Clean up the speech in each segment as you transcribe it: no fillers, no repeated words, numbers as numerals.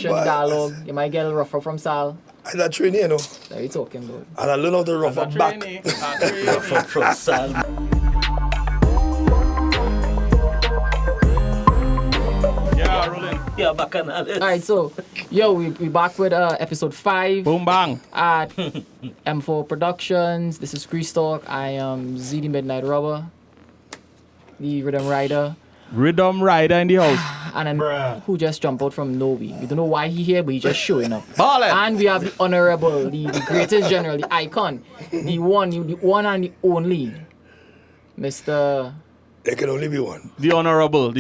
dialogue. You might get a rougher from Sal. I'm not training, you know. What are you talking about? And I learn how to rough up back. From Sal. Yeah, rolling. Yeah, back on Alice. All right, so, we back with episode 5 Boom bang. at M4 Productions. This is Grease Talk. I am DeMidnightRobber, the Rhythm Rider. Rhythm Rider in the house. And then who just jumped out from nowhere. We don't know why he here, but he just showing up. Ballin'. And we have the honorable, the greatest general, the icon, the one and the only, Mr. There can only be one. The honorable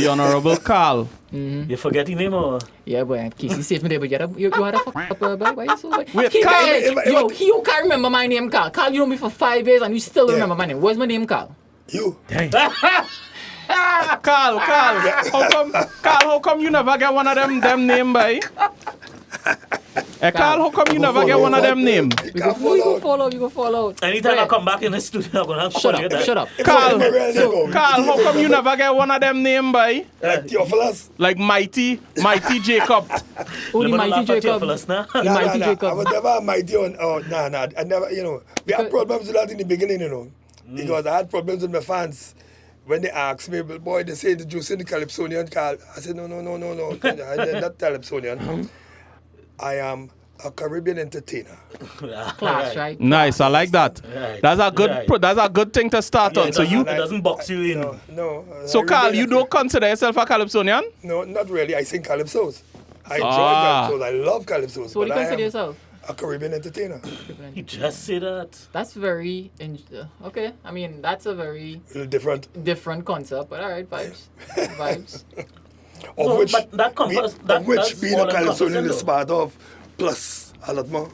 Carl. You forget your name or? Yeah, boy, Casey saved me there, but you had a fuck up, boy. Why you so? Wait, He Carl, can't, he can't remember my name, Carl. Carl, you know me for 5 years and you still don't remember my name. What's my name, Carl? You. Carl, how come you never get one of them name, boy? Hey, Carl, how come you never get one of them name? You can't fall out. Anytime I come back in the studio, I'm gonna have to Shut call you that. up. Carl, how come you never get one of them name, boy? Like Theophilus? Like Mighty Jacob. Only Mighty Jacob. Mighty I Jacob. was never mighty on, I never, you know. We had problems with that in the beginning, you know. Because I had problems with my fans. When they asked me, boy, they say introducing the Calypsonian, Carl. I said, no. I'm not Calypsonian. I am a Caribbean entertainer. Class, right? Nice, I like that. Right. That's a good thing to start on. So It doesn't box you in. No. So Carl, you don't consider yourself a Calypsonian? No, not really. I sing calypsos. I enjoy calypsos. I love calypsos. So what do you but I consider am yourself? a Caribbean entertainer. You just say that. That's very okay. I mean, that's a very A little different. concept, but all right, vibes. Of which, but that compares. which being a Calypsonian is part of, plus a lot more.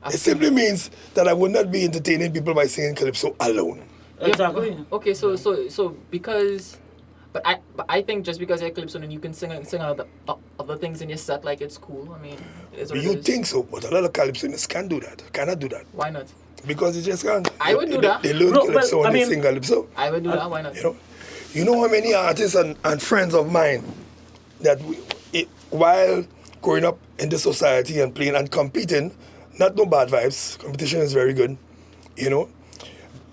It simply means that I would not be entertaining people by singing calypso alone. Exactly. Okay, so because, but I think just because you're Calypsonian, you can sing other things in your set like it's cool. I mean, it is what You it is. think so, but a lot of Calypsonians can't do that. Cannot do that. Why not? Because they just can't. I would do that. They learn No, calypso well, and I they mean- sing calypso. I would do that. Why not? You know how many artists and friends of mine that while growing up in the society and playing and competing, not no bad vibes, competition is very good, you know,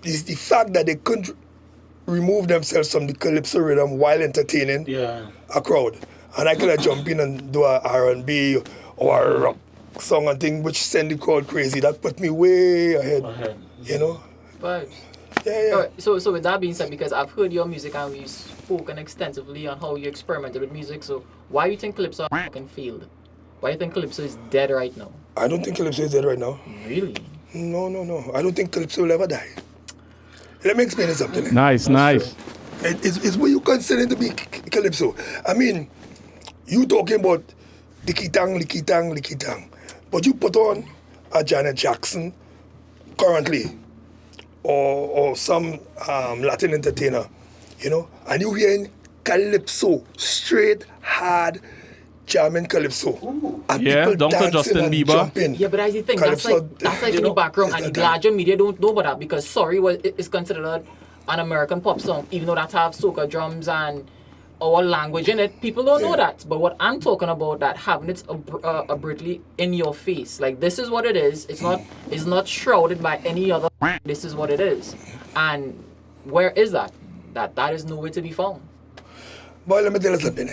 is the fact that they couldn't remove themselves from the calypso rhythm while entertaining a crowd. And I could have jump in and do a R&B or a rock song and thing which send the crowd crazy. That put me way ahead. You know? Vibes. Yeah. Alright, so with that being said, because I've heard your music and we've spoken extensively on how you experimented with music, so why do you think Calypso fucking failed? Why do you think Calypso is dead right now? I don't think calypso is dead right now. Really? No. I don't think calypso will ever die. Let me explain something. Nice. It's what you consider to be calypso. I mean, you talking about licky tang, but you put on a Janet Jackson currently, or some Latin entertainer, you know, and you hearing calypso, straight, hard, jamming calypso. And Yeah, people don't go dancing Justin and Bieber. jumping. Yeah, but that's the thing. Calypso, That's like you in the know, background, it's and the not larger media don't know about that because Sorry is considered an American pop song, even though that have soca drums and our language in it. People don't know that. But what I'm talking about, that having it abruptly in your face, like this is what it is. It's not shrouded by any other. This is what it is, and where is that? That is nowhere to be found. Boy, let me tell you something.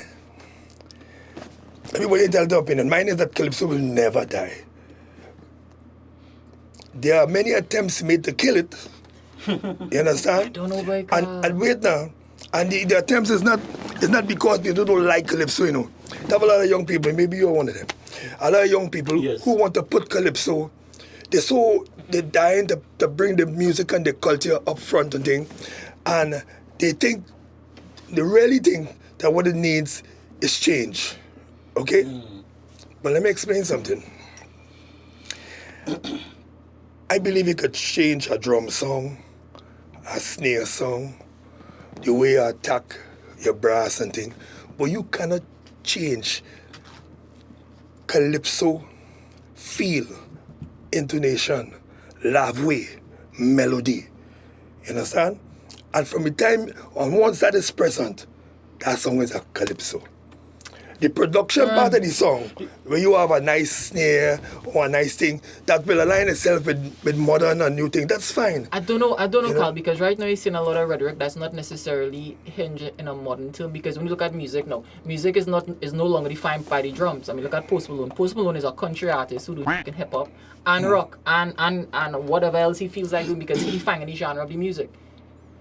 Everybody tell their opinion. Mine is that calypso will never die. There are many attempts made to kill it. You understand? I don't know, boy. And wait now. And the attempts is not because people don't like calypso, you know. There have a lot of young people, maybe you're one of them. A lot of young people who want to put calypso, they're dying to bring the music and the culture up front and thing. And they really think that what it needs is change. Okay? But let me explain something. I believe you could change a drum song, a snare song, the way you attack your brass and thing, but you cannot change calypso feel, intonation, lavway, melody. You understand? And from the time on once that is present, that song is a calypso. the production part of the song, where you have a nice snare or a nice thing that will align itself with modern and new thing, that's fine. I don't know, know? Carl, because right now you're seeing a lot of rhetoric that's not necessarily hinged in a modern term. Because when you look at music now, music is no longer defined by the drums. I mean, look at Post Malone. Post Malone is a country artist who do hip hop and rock and whatever else he feels like doing because he defines the genre of the music.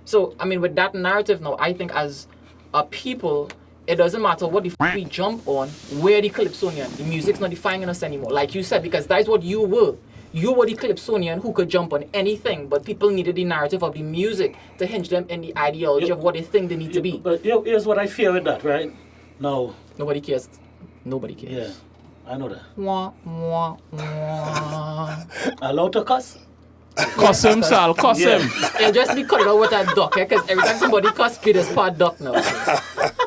So I mean, with that narrative now, I think as a people, it doesn't matter what the we jump on, where the Calypsonian. The music's not defining us anymore. Like you said, because that's what you were. You were the Calypsonian who could jump on anything, but people needed the narrative of the music to hinge them in the ideology of what they think they need to be. But here's what I fear with that, right? Now. Nobody cares. Nobody cares. Yeah, I know that. Wah, wah, wah. Allowed to cuss? Cuss him, Sal. Cuss him. It'll just be cut out with a duck, because every time somebody cuss, Peter's part duck now.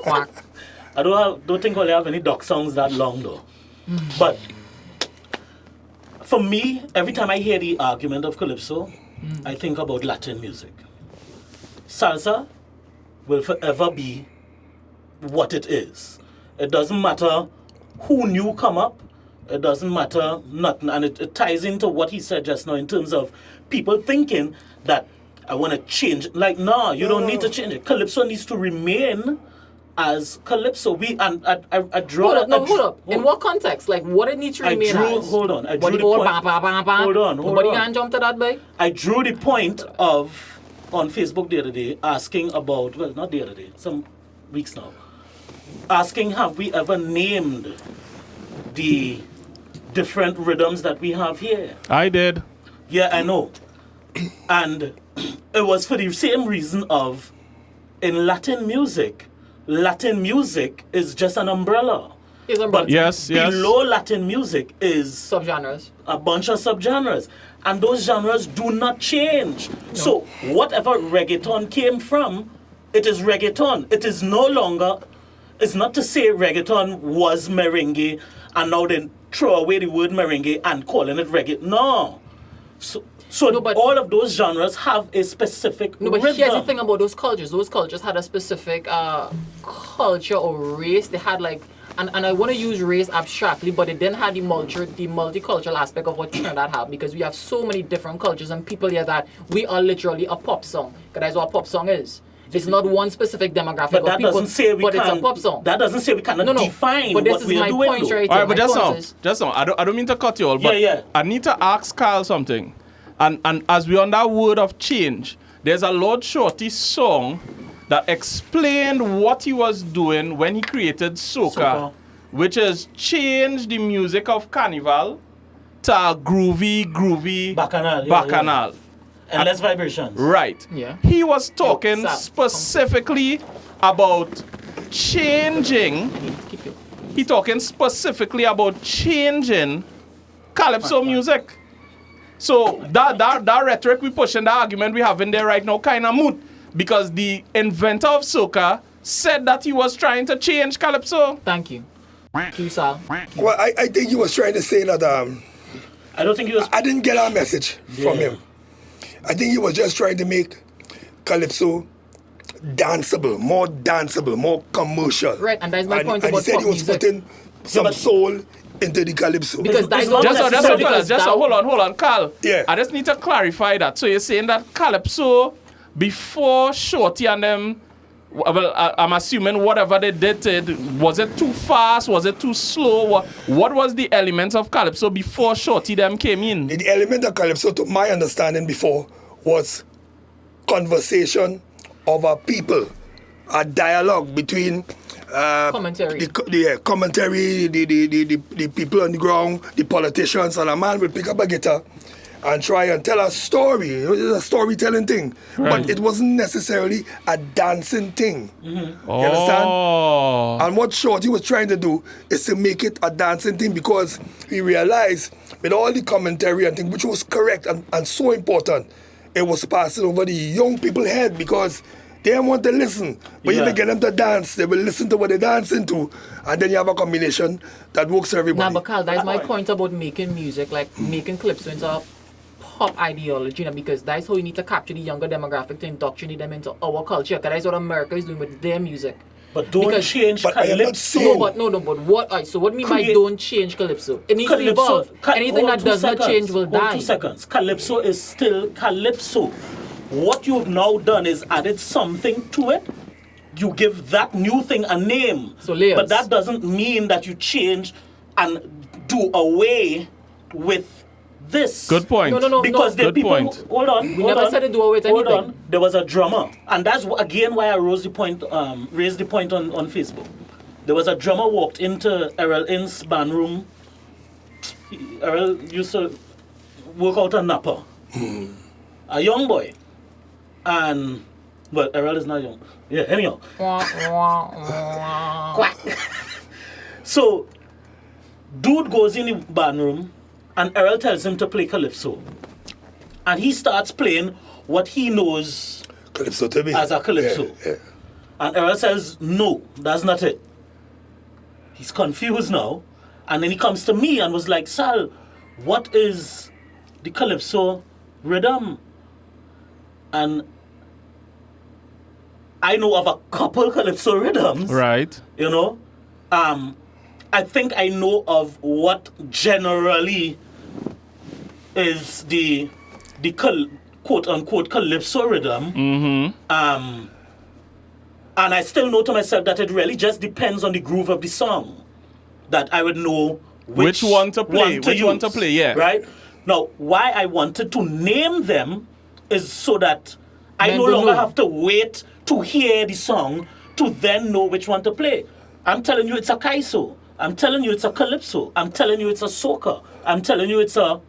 Quack. I don't think we'll have any duck songs that long though. But for me, every time I hear the argument of Calypso, I think about Latin music. Salsa will forever be what it is. It doesn't matter who new come up. It doesn't matter nothing. And it ties into what he said just now in terms of people thinking that I want to change. Like, no, you don't need to change it. Calypso needs to remain as Calypso. I draw... Hold up. In what context? Like, what it needs to remain as? Hold on. I drew the the point... Hold on. Nobody can jump to that, boy. I drew the point of, on Facebook the other day, asking about... Well, not the other day. Some weeks now. Asking, have we ever named the different rhythms that we have here? I did. Yeah, I know. And it was for the same reason of, in Latin music is just an umbrella. It's umbrella. But Yes. below Latin music is Subgenres. a bunch of subgenres. And those genres do not change. No. So whatever reggaeton came from, it is reggaeton. It is no longer... It's not to say reggaeton was merengue and now then throw away the word merengue and calling it reggae. No. So No, but- all of those genres have a specific No, but rhythm. here's the thing about those cultures. Those cultures had a specific culture or race. They had like, and I want to use race abstractly, but it didn't have the multicultural aspect of what Trinidad have, because we have so many different cultures and people here that we are literally a pop song. Because that's what a pop song is. It's not one specific demographic But of that people, doesn't say we but can. it's a pop song. That doesn't say we cannot define but this what is we my are doing. point though. right All here. right, but just now, I don't mean to cut you all, but Yeah. I need to ask Carl something. And as we're on that word of change, there's a Lord Shorty song that explained what he was doing when he created Soca, which is change the music of Carnival to a groovy Bacchanal. bacchanal. And less vibrations. Right. Yeah. He was talking Sal, specifically about changing. Keep it. He talking specifically about changing calypso music. So that rhetoric we pushing, the argument we have in there right now, kind of moot, because the inventor of soca said that he was trying to change calypso. Thank you. Thank you, Sal. Well, I think he was trying to say that I don't think he was... I didn't get our message from him. I think he was just trying to make calypso danceable, more commercial. Right, and that's my point and about he said pop he was music. putting some soul into the calypso. Because that's not Just necessarily because hold on, Carl. Yeah. I just need to clarify that. So you're saying that calypso, before Shorty and them, well, I'm assuming whatever they did, was it too fast? Was it too slow? What was the element of calypso before Shorty them came in? The element of calypso, to my understanding before, was conversation of a people, a dialogue between Commentary. the commentary, the people on the ground, the politicians, and a man will pick up a guitar and try and tell a story. It was a storytelling thing. Right. But it wasn't necessarily a dancing thing. You understand? Oh. And what Shorty was trying to do is to make it a dancing thing, because he realized with all the commentary and thing, which was correct and so important, it was passing over the young people's head, because they don't want to listen. But if you get them to dance, they will listen to what they're dancing to. And then you have a combination that works for everybody. Nah, but Carl, that's my point about making music, like making calypso into a pop ideology, because that's how you need to capture the younger demographic to indoctrinate them into our culture. Because that's what America is doing with their music. But don't change but I am not calypso. saying- But what? Alright, so what do you mean by Create- don't change calypso? It needs to evolve. Anything that does not change will die. 2 seconds. Calypso is still calypso. What you've now done is added something to it. You give that new thing a name. So layers. But that doesn't mean that you change and do away with this. Good point. No. Because the Good people. point. Hold on. We never said to do away with Hold anything. on. There was a drummer, and that's again why I raised the point on Facebook. There was a drummer walked into Errol In's band room. Errol used to work out a Napa. A young boy, and well, Errol is not young. Yeah. Anyhow. Quack. So, dude goes in the band room, and Errol tells him to play calypso. And he starts playing what he knows Calypso to me. as a calypso. Yeah. And Errol says, no, that's not it. He's confused now. And then he comes to me and was like, Sal, what is the calypso rhythm? And I know of a couple calypso rhythms. Right. You know, I think I know of what generally is the quote unquote calypso rhythm. Mm-hmm. And I still know to myself that it really just depends on the groove of the song that I would know Which one to play, yeah. Right? Now, why I wanted to name them is so that I Men no don't longer know. have to wait to hear the song to then know which one to play. I'm telling you it's a kaiso. I'm telling you it's a calypso. I'm telling you it's a soca. I'm telling you it's a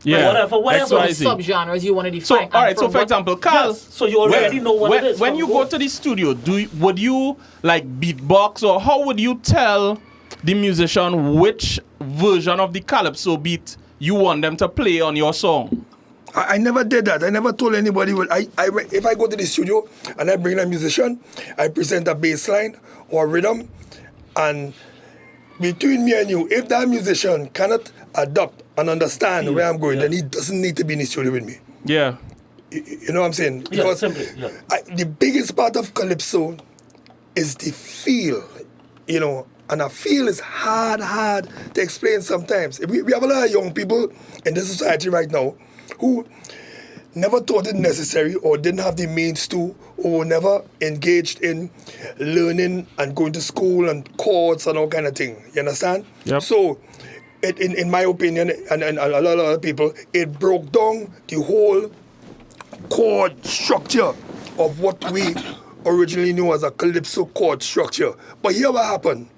Yeah. whatever. So the XYZ. subgenres you want to define. So, and all right. So, from for what- example, Carl, Yes, so you already know what when, it is. when from you go. go to the studio, would you like beatbox, or how would you tell the musician which version of the calypso beat you want them to play on your song? I never did that. I never told anybody. If I go to the studio and I bring a musician, I present a bass line or rhythm, and between me and you, if that musician cannot adopt and understand where I'm going, then he doesn't need to be in the studio with me. Yeah. You know what I'm saying? Yeah, Because simply, yeah. the biggest part of calypso is the feel, you know, and a feel is hard to explain sometimes. We have a lot of young people in this society right now who never thought it necessary or didn't have the means to, or never engaged in learning and going to school and courts and all kind of thing. You understand? Yep. So, in my opinion, and a lot of other people, it broke down the whole chord structure of what we originally knew as a calypso chord structure. But here what happened?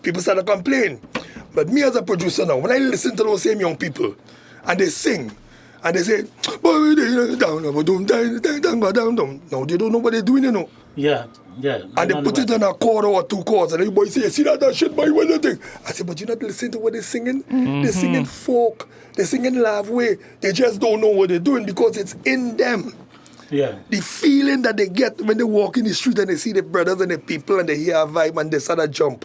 People started to complain. But me as a producer now, when I listen to those same young people and they sing and they say, now they don't know what they're doing, you know. Yeah. And they put it on a chord or 2 chords, and everybody say, see that shit, boy, what do you think? I say, but you're not listening to what they're singing. They're singing folk. They're singing live way. They just don't know what they're doing because it's in them. Yeah. The feeling that they get when they walk in the street and they see the brothers and the people and they hear a vibe and they start to jump.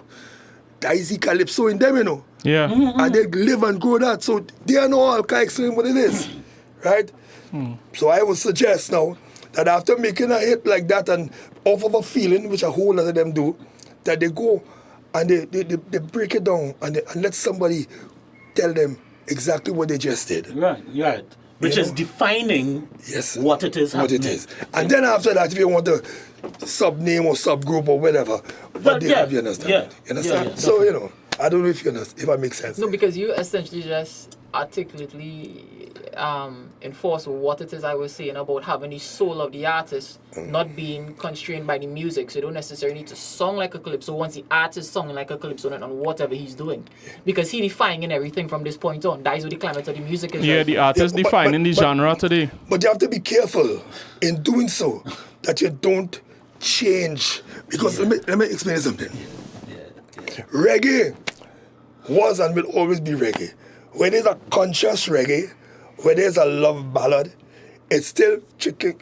That is the calypso in them, you know. Yeah. And they live and grow that. So they are know all can explain what it is. Right? So I would suggest now that after making a hit like that and off of a feeling, which a whole lot of them do, that they go and they break it down and let somebody tell them exactly what they just did. Right. Which You is know? defining Yes. what it is What it happening. is. And then after that, if you want a sub-name or sub-group or whatever, Well, but they yeah, have, you understand? yeah, You understand? yeah, So, you know, I don't know if you understand, if that makes sense. No, because you essentially just articulately enforce what it is I was saying about having the soul of the artist not being constrained by the music. So you don't necessarily need to song like a calypso once the artist songing like a calypso note on whatever he's doing. Because he defining everything from this point on. That is what the climate of the music is. Yeah, right the now. artist Yeah, but- defining the but- genre today. But you have to be careful in doing so that you don't change. Because let me explain something. Reggae was and will always be reggae. When there's a conscious reggae, when there's a love ballad, it's still chicken.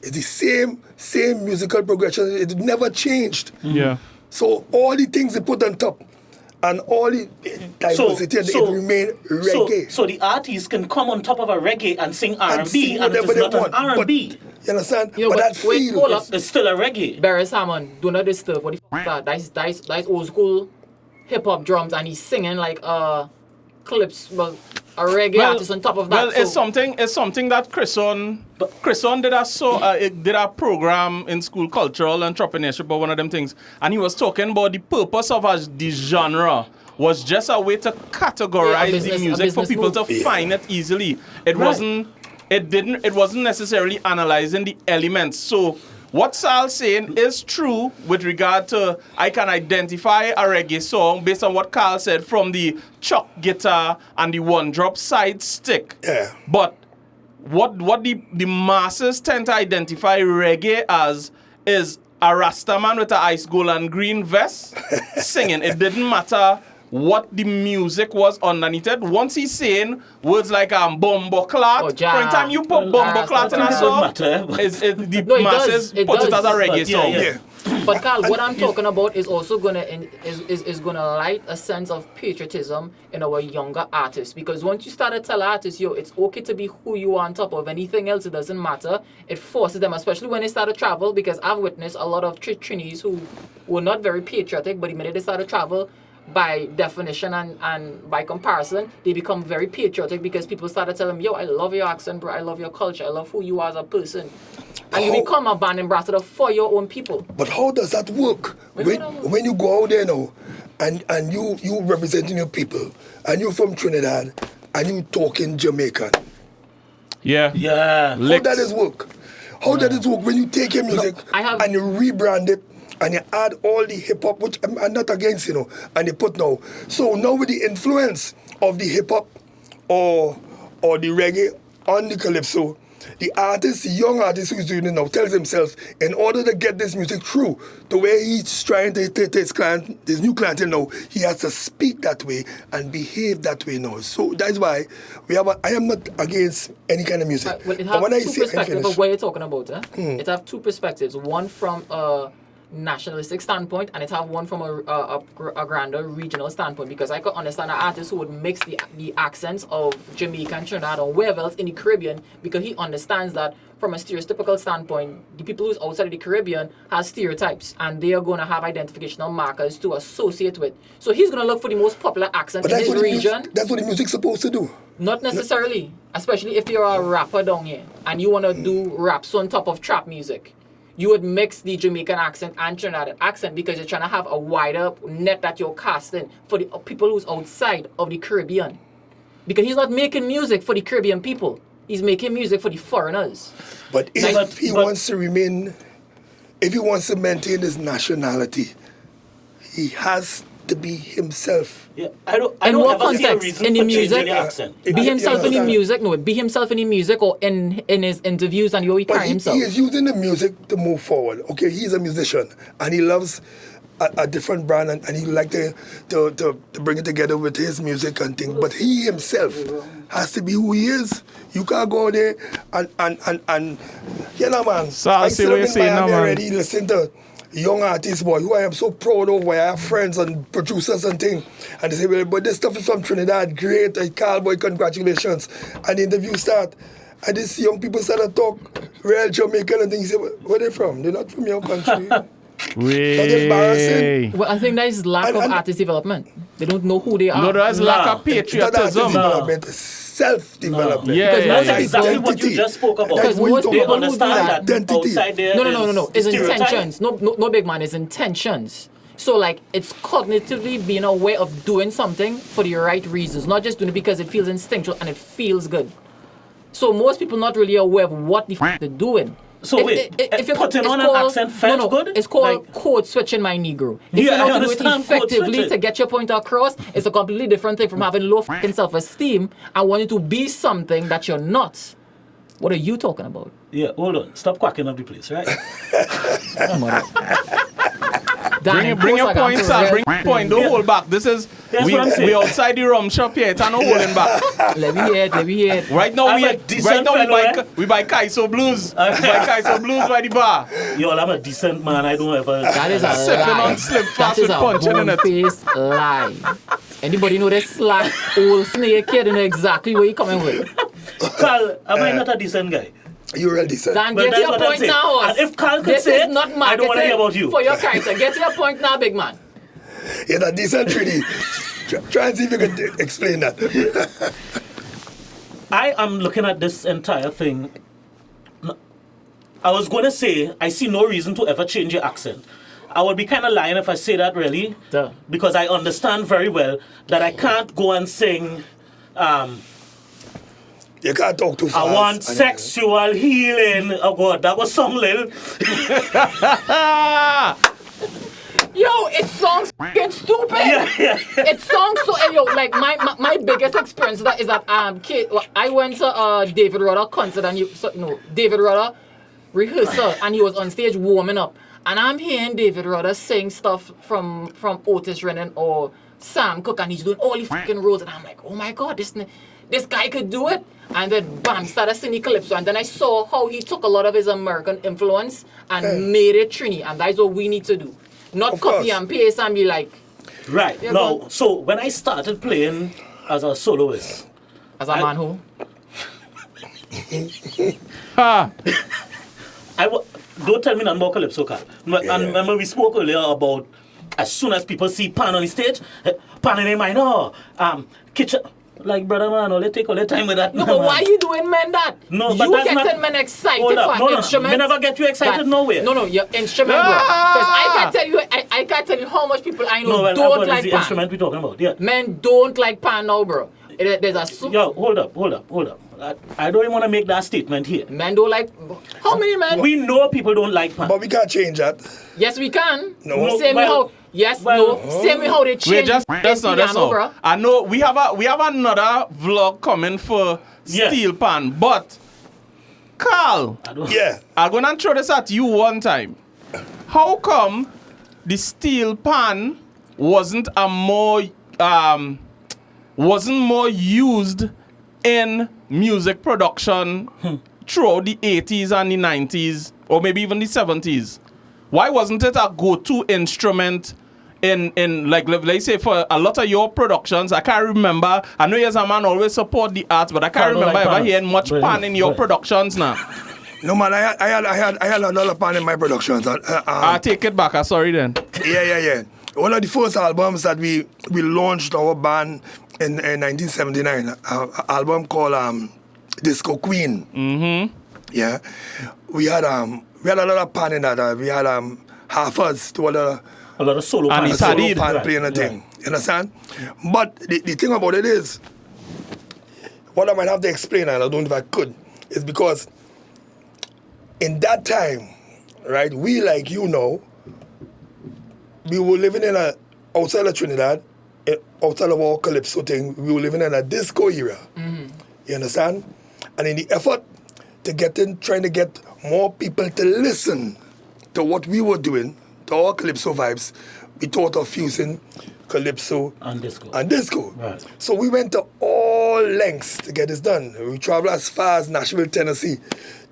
It's the same musical progression. It never changed. Yeah. So all the things they put on top, and all the diversity and it remain reggae. So the artist can come on top of a reggae and sing R&B, sing and it whatever is they not want, an R&B. You understand? Yo, but but that wait, feel hold up. It's still a reggae. Barry Salmon, do not disturb. What the f that's old school hip hop drums, and he's singing like clips, well, a reggae artist on top of that. Well, it's something that Chrison did a program in school, cultural entrepreneurship, or one of them things, and he was talking about the purpose of the genre was just a way to categorize the music for people to find it easily. It wasn't necessarily analyzing the elements. So what Sal's saying is true with regard to I can identify a reggae song based on what Carl said from the chuck guitar and the one drop side stick. Yeah. But what the masses tend to identify reggae as is a Rastaman with an ice gold and green vest singing. It didn't matter what the music was underneath it. Once he's saying words like bombo clat, for time you put bombo clat in a song, the masses put it as a reggae song. Yeah. But Carl, what I'm talking about is also gonna light a sense of patriotism in our younger artists, because once you start to tell artists, yo, it's okay to be who you are on top of anything else, it doesn't matter. It forces them, especially when they start to travel, because I've witnessed a lot of Trinis who were not very patriotic, but the minute they start to travel, by definition and by comparison, they become very patriotic because people start to tell them, yo, I love your accent, bro, I love your culture, I love who you are as a person. And you become a band ambassador for your own people. But how does that work? When you go out there now and you representing your people and you're from Trinidad and you talking Jamaican. Yeah. How does this work? How does it work when you take your music and you rebrand it and you add all the hip-hop, which I'm not against, and you put now. So now with the influence of the hip-hop or the reggae on the calypso, the artist, the young artist who's doing it now, tells himself, in order to get this music through, the way he's trying to take his new clientele now, he has to speak that way and behave that way now. So that's why I am not against any kind of music. Well, it has two perspectives of what you're talking about. It has two perspectives. One from nationalistic standpoint, and it have one from a grander regional standpoint, because I could understand an artist who would mix the accents of Jamaica and Trinidad or wherever else in the Caribbean, because he understands that from a stereotypical standpoint, the people who's outside of the Caribbean has stereotypes, and they are going to have identificational markers to associate with. So he's going to look for the most popular accent in his region. That's what the music's supposed to do. Not necessarily, especially if you're a rapper down here and you want to do raps on top of trap music. You would mix the Jamaican accent and Trinidad accent because you're trying to have a wider net that you're casting for the people who's outside of the Caribbean. Because he's not making music for the Caribbean people. He's making music for the foreigners. But if he wants to maintain his nationality, he has to be himself. Yeah, I don't in what ever see a context? reason In the for music? changing the accent. Be himself in the music? No, be himself in the music or in his interviews and he carry himself. He is using the music to move forward. Okay, he's a musician and he loves a different brand and he like to bring it together with his music and things. But he himself has to be who he is. You can't go there and man. So I see what you're saying now, man. Already listen to young artists, boy, who I am so proud of, where I have friends and producers and things. And they say, well, but this stuff is from Trinidad, great, Carl, boy, congratulations. And the interview start, and these young people start to talk real Jamaican and things. You say, where they from? They're not from your country. That's embarrassing. Well, I think that is lack of artist development. They don't know who they are. No, that's lack of patriotism. Self-development. Yeah, That's exactly what you just spoke about. Because most They people understand that identity. outside there No. It's stereotype. intentions. No, big man. It's intentions. So, like, it's cognitively being aware of doing something for the right reasons, not just doing it because it feels instinctual and it feels good. So most people not really aware of what the f they're doing. So if putting on an accent felt good? It's called code switching, my Negro. If you know to do it effectively to get your point across, it's a completely different thing from having low fucking self-esteem and wanting to be something that you're not. What are you talking about? Yeah, hold on. Stop quacking up the place, right? Bring your point, sir. Bring your point. Don't hold back. This is That's what I'm saying. We outside the rum shop here. It's no holding back. Let me hear it. Right now, I'm a decent fellow, we buy Kaiso Blues. We buy Kaiso Blues by the bar. Yo, I'm a decent man. I don't ever. That is a Sipping lie. on Slim That Fast is with a punching in it. bone-faced lie. Anybody know this slack old snake kid? You know exactly where you coming with. Carl, am I not a decent guy? You're a decent. Dan, But get that's your what I'm point saying. now. And if Carl could this say is it, not I don't want to hear marketing about you. for your character. Get to your point now, big man. You're a decent treaty. Try and see if you can explain that. I am looking at this entire thing. I was going to say, I see no reason to ever change your accent. I would be kind of lying if I say that, really. Duh. Because I understand very well that I can't go and sing, You can't talk too fast. I want sexual healing. Oh, God, that was some little. Yo, it sounds fucking stupid. Yeah. It sounds so. Yo, like my biggest experience that is that I went to David Rudder concert and David Rudder rehearsal and he was on stage warming up and I'm hearing David Rudder sing stuff from Otis Redding or Sam Cooke and he's doing all these fucking roles and I'm like, oh my God, this guy could do it. And then bam, started singing calypso and then I saw how he took a lot of his American influence and made it Trini and that's what we need to do. Not Of copy course. and paste and be like, Right. Yeah, Now, go so when I started playing as a soloist, as a man who. Ha! Don't tell me nothing about calypso, Carl. And remember we spoke earlier about as soon as people see Pan on the stage, Pan in their mind, kitchen. Like, brother man, all they take all the time with that. No, but why are you doing men that? No, you but that's getting not- men excited Hold up. for No, an instrument. me never get you excited nowhere. No, your instrument, bro. Because I can't tell you how much people I know No, well, don't what like is the pan. instrument we're talking about? Yeah. Men don't like pan now, bro. There's a Yo, hold up. I don't even want to make that statement here. men don't like. How many men? We know people don't like pan. But we can't change that. Yes, we can. No. Same Well- how. Yes, well- no. Same how they Wait, change. that's not. bro. I know we have another vlog coming for Yeah. steel pan, but Carl, I don't. Yeah. I'm gonna throw this at you one time. How come the steel pan wasn't more used in music production throughout the 80s and the 90s, or maybe even the 70s? Why wasn't it a go-to instrument in like let's say for a lot of your productions? I can't remember. I know you're a man always support the arts, but I can't I don't remember like ever pans. hearing much But pan in your but- productions now. No man, I had another pan in my productions. I take it back. I'm sorry then. Yeah. One of the first albums that we launched our band in 1979, an album called Disco Queen. Mm-hmm. Yeah, we had a lot of pan in that. We had half-us to A lot of solo And pan. it's solo Hadid. pan Right, playing a right. thing. You understand? But the thing about it is, what I might have to explain, and I don't know if I could, is because in that time, right, we like you know, we were living in outside of Trinidad, outside of our calypso thing, we were living in a disco era. You understand? And in the effort to trying to get more people to listen to what we were doing, to our calypso vibes, we thought of fusing calypso And disco. Right. So we went to all lengths to get this done. We traveled as far as Nashville, Tennessee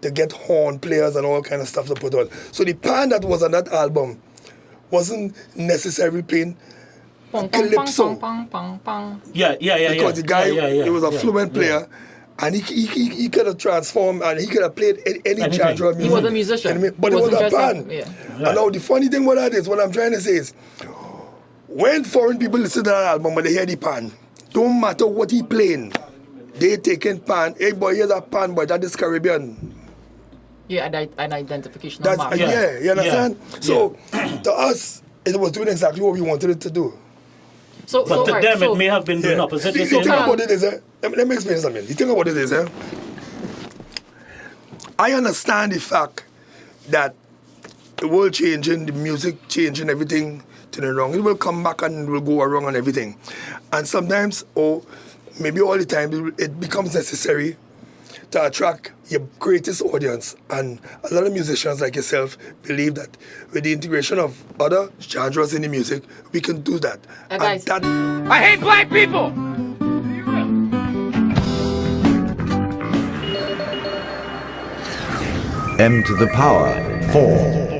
to get horn players and all kind of stuff to put on. So the pan that was on that album wasn't necessarily playing Pong, pong, calypso. pong, pong, pong, pong. Yeah. Because the guy, he was a fluent yeah. player. And he could have transformed and he could have played any genre of music. He was a musician. But it was Wasn't a just band. yeah. Right. And now the funny thing about that is, what I'm trying to say is, when foreign people listen to that album and they hear the pan, don't matter what he playing, they taking pan. Hey boy, here's a pan boy, that is Caribbean. Yeah, an identification That's mark. yeah, you understand? Yeah. So to us, it was doing exactly what we wanted it to do. But to right, them, it may have been doing opposite. The You're thing saying? about it is, let me explain something. The thing about it is, I understand the fact that the world changing, the music changing, everything to the wrong. It will come back and it will go wrong and everything. And sometimes, or maybe all the time, it becomes necessary to attract your greatest audience. And a lot of musicians like yourself believe that with the integration of other genres in the music, we can do that. And guys, that I hate black people! M to the power 4.